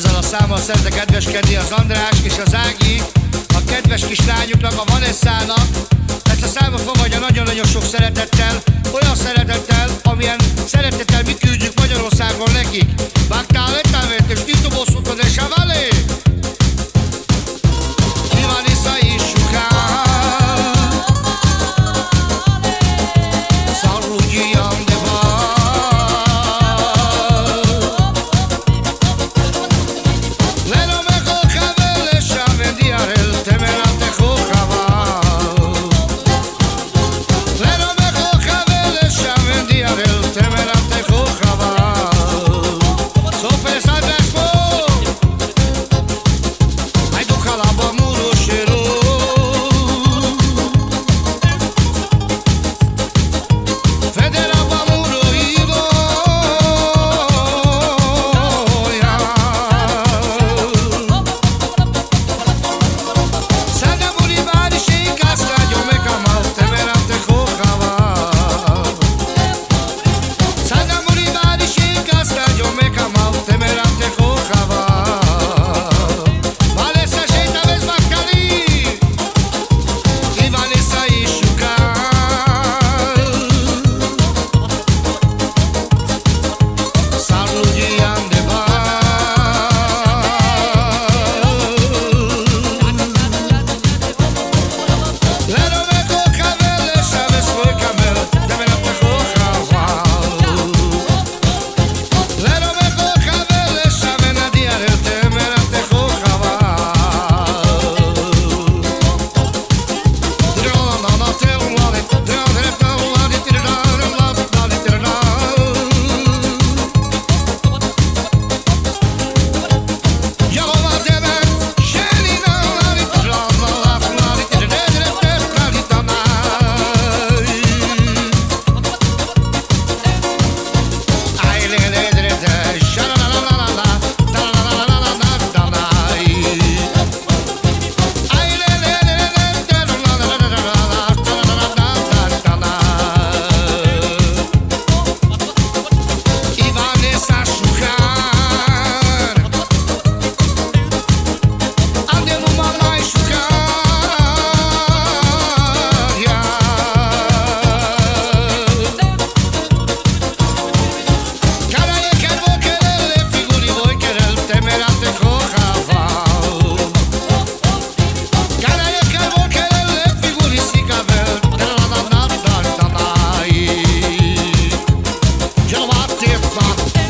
Ezzel a számmal szeretek kedveskedni az András és az Ági, a kedves kislányuknak, a Vanessának. Ezt a számot fogadja nagyon-nagyon sok szeretettel, olyan szeretettel, amilyen szeretettel mi küldjük Magyarországon nekik. Vágtál letávét és tituboszuton és a valé! Ivanisa is sukál, Sallugian de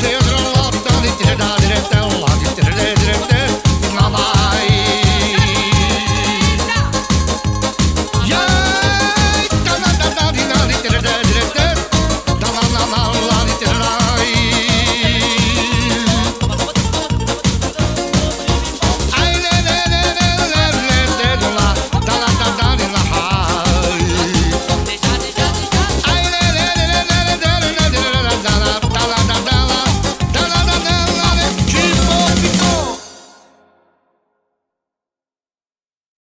Pedro